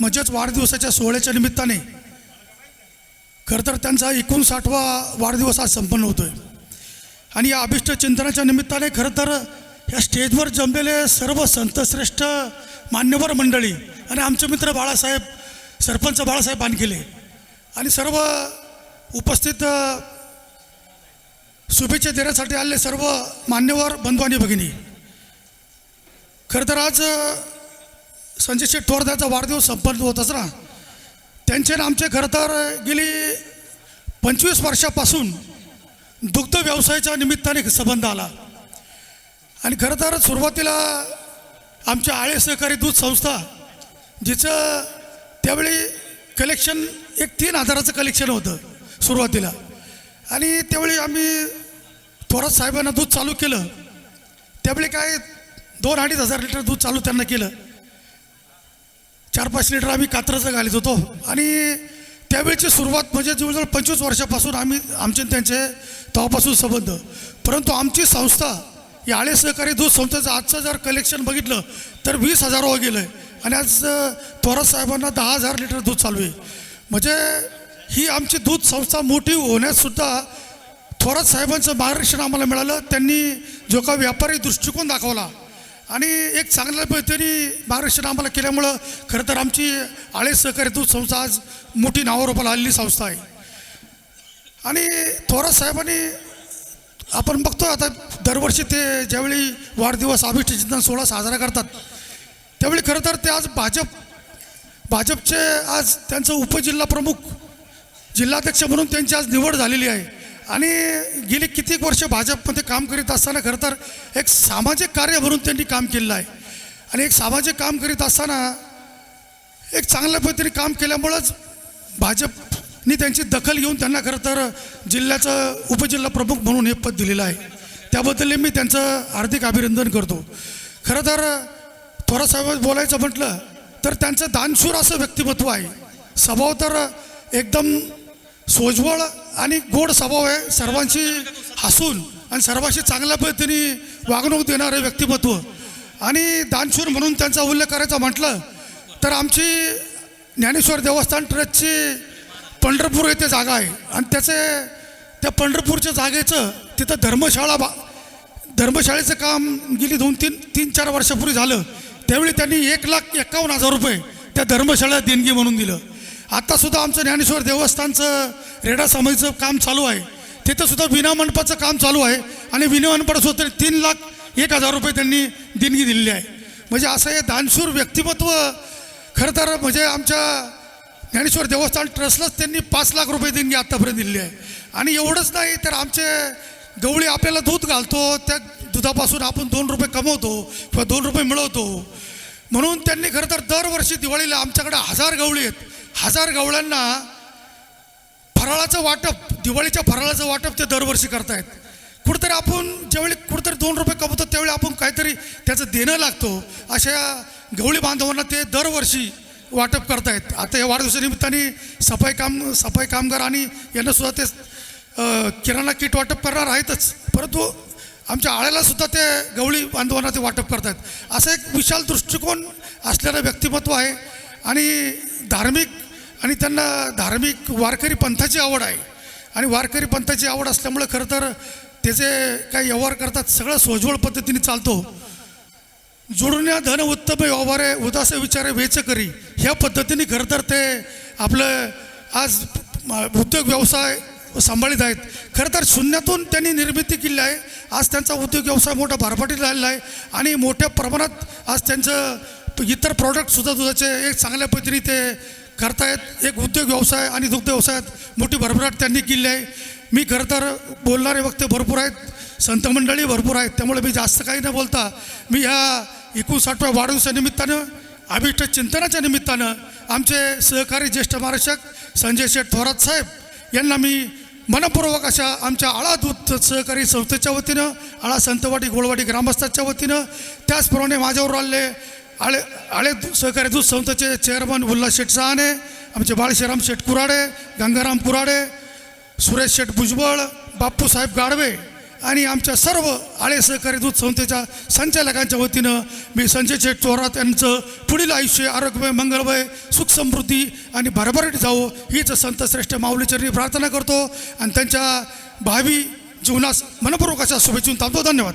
म्हणजेच वाढदिवसाच्या सोहळ्याच्या निमित्ताने खरं तर त्यांचा 59वा वाढदिवस आज संपन्न होतो आहे. आणि या अभिष्ट चिंतनाच्या निमित्ताने खरं तर या स्टेजवर जमलेले सर्व संतश्रेष्ठ मान्यवर मंडळी आणि आमचे मित्र बाळासाहेब, सरपंच बाळासाहेब बानकिले आणि सर्व उपस्थित शुभेच्छा देण्यासाठी आलेले सर्व मान्यवर बंधू आणि भगिनी, खरं तर आज संजय शेठ थोरात वाढदिवस संपन्न होत असताना त्यांचे आणि आमचे खरं तर गेली 25 वर्षापासून दुग्ध व्यवसायाच्या निमित्ताने संबंध आला. आणि खरं तर सुरुवातीला आमच्या आळे सहकारी दूध संस्था, जिचं त्यावेळी कलेक्शन एक 3,000चं कलेक्शन होतं सुरुवातीला. आणि त्यावेळी आम्ही थोरात साहेबांना दूध चालू केलं. त्यावेळी काय 2-2.5 हजार लिटर दूध चालू त्यांना केलं. 4-5 लिटर आम्ही कात्रचं घालत होतो. आणि त्यावेळीची सुरुवात म्हणजे जवळजवळ 25 वर्षापासून आमचे त्यांचे तेव्हापासून संबंध. परंतु आमची संस्था या आळे सहकारी दूध संस्थेचं आजचं जर कलेक्शन बघितलं तर 20,000वर गेलं आहे. आणि आज थोरात साहेबांना 10,000 लिटर दूध चालू आहे. म्हणजे ही आमची दूध संस्था मोठी होण्यासुद्धा थोरात साहेबांचं मार्गदर्शन आम्हाला मिळालं. त्यांनी जो का व्यापारी दृष्टिकोन दाखवला आणि एक चांगल्या पद्धतीने मार्गदर्शन आम्हाला केल्यामुळं खरं तर आमची आळे सहकारी दूध संस्था आज मोठी नावारूपाला आलेली संस्था आहे. आणि थोरात साहेबांनी आपण बघतो आता दरवर्षी ते ज्यावेळी वाढदिवस अभिष्ट चिंतन सोहळा साजरा करतात त्यावेळी खरं तर ते आज भाजपचे आज त्यांचं उपजिल्हा प्रमुख, जिल्हाध्यक्ष म्हणून त्यांची आज निवड झालेली आहे. आणि गेली कित्येक वर्ष भाजपमध्ये काम करीत असताना खरं तर एक सामाजिक कार्य म्हणून त्यांनी काम केलेलं आहे. आणि एक सामाजिक काम करीत असताना एक चांगल्या पद्धतीने काम केल्यामुळंच भाजपनी त्यांची दखल घेऊन त्यांना खरं तर जिल्ह्याचं उपजिल्हा प्रमुख म्हणून हे पद दिलेलं आहे. त्याबद्दल मी त्यांचं हार्दिक अभिनंदन करतो. खरं तर थोरात साहेब बोलायचं म्हटलं तर त्यांचं दानशूर असं व्यक्तिमत्व आहे. स्वभाव तर एकदम सोज्वळ आणि गोड स्वभाव आहे. सर्वांशी हसून आणि सर्वांशी चांगल्या पद्धतीने वागणूक देणारे व्यक्तिमत्व. आणि दानशूर म्हणून त्यांचा उल्लेख करायचा म्हटलं तर आमची ज्ञानेश्वर देवस्थान ट्रस्टची पंढरपूर येथे जागा आहे. आणि त्या पंढरपूरच्या जागेचं तिथं धर्मशाळेचं काम गेली 2-3-4 वर्षापूर्वी झालं. त्यावेळी त्यांनी 1,51,000 रुपये त्या धर्मशाळेला देणगी म्हणून दिलं. आत्तासुद्धा आमचं ज्ञानेश्वर देवस्थानचं रेडा समाधीचं काम चालू आहे. तिथंसुद्धा विनामंडपाचं काम चालू आहे. आणि विनामंडपासुद्धा 3,01,000 रुपये त्यांनी देणगी दिलेली आहे. म्हणजे असं हे दानशूर व्यक्तिमत्व खरं तर म्हणजे आमच्या ज्ञानेश्वर देवस्थान ट्रस्टलाच त्यांनी 5 लाख रुपये देणगी आत्तापर्यंत दिलेली आहे. आणि एवढंच नाही तर आमचे गवळी आपल्याला दूध घालतो, त्या दुधापासून आपण 2 रुपये कमवतो किंवा 2 रुपये मिळवतो. म्हणून त्यांनी खरं तर दरवर्षी दिवाळीला आमच्याकडे 1000 गवळी आहेत. 1000 गवळ्यांना फराळाचं वाटप, दिवाळीच्या फराळाचं वाटप ते दरवर्षी करतायत. कुठंतरी आपण ज्यावेळी कुठंतरी 2 रुपये कमवतो त्यावेळी आपण काहीतरी त्याचं देणं लागतो. अशा गवळी बांधवांना ते दरवर्षी वाटप करतायत. आता या वाढदिवसानिमित्ताने सफाई कामगार आणि यांनासुद्धा ते किराणा किट वाटप करणार आहेतच. परंतु आमच्या आळ्यालासुद्धा ते गवळी बांधवांना ते वाटप करतात. असं एक विशाल दृष्टिकोन असलेलं व्यक्तिमत्व आहे. आणि त्यांना धार्मिक वारकरी पंथाची आवड आहे. आणि वारकरी पंथाची आवड असल्यामुळे खरं तर त्याचे काही व्यवहार करतात सगळं सोज्वळ पद्धतीने चालतो. जोडण्या धन उत्तम व्यवहारे उदास विचारे वेच करी, ह्या पद्धतीने खरं तर ते आपलं आज उद्योग व्यवसाय सांभाळीत आहेत. खरं तर शून्यातून त्यांनी निर्मिती केली आहे. आज त्यांचा उद्योग व्यवसाय मोठा भरभराटीत झालेला आहे. आणि मोठ्या प्रमाणात आज त्यांचं इतर प्रॉडक्टसुद्धा दुधाचे एक चांगल्या पद्धतीने ते करतायत. एक उद्योग व्यवसाय आणि दुग्ध व्यवसायात मोठी भरभराट त्यांनी केली आहे. मी खरं तर बोलणारे वक्ते भरपूर आहेत, संत मंडळी भरपूर आहेत. त्यामुळे मी जास्त काही न बोलता मी ह्या 59व्या वाढदिवसानिमित्तानं अभिष्ट चिंतनाच्या निमित्तानं आमचे सहकारी ज्येष्ठ मार्गदर्शक संजय शेठ थोरात साहेब यांना मी मनपूर्वक अशा आमच्या आळा दूध सहकारी संस्थेच्या वतीनं, आळा संतवाडी गोळवाडी ग्रामस्थांच्या वतीनं, त्याचप्रमाणे माझ्यावर आलेले आळे सहकारी दूध संस्थेचे चेअरमन उल्हास शेठ सहाने, आमचे बाळशीराम शेठ कुराडे, गंगाराम कुराडे, सुरेश शेठ भुजबळ, बापूसाहेब गाडवे आणि आमच्या सर्व आळे सहकारी दूध संस्थेच्या संचालकांच्या वतीनं मी संजय शेठ थोरात यांचं पुढील आयुष्य आरोग्यमय मंगलमय सुख समृद्धी आणि भरभराट जावो हीच संतश्रेष्ठ माऊलीचरणी प्रार्थना करतो आणि त्यांच्या भावी जीवनास मनपूर्वक अशा शुभेच्छा थांबतो. धन्यवाद.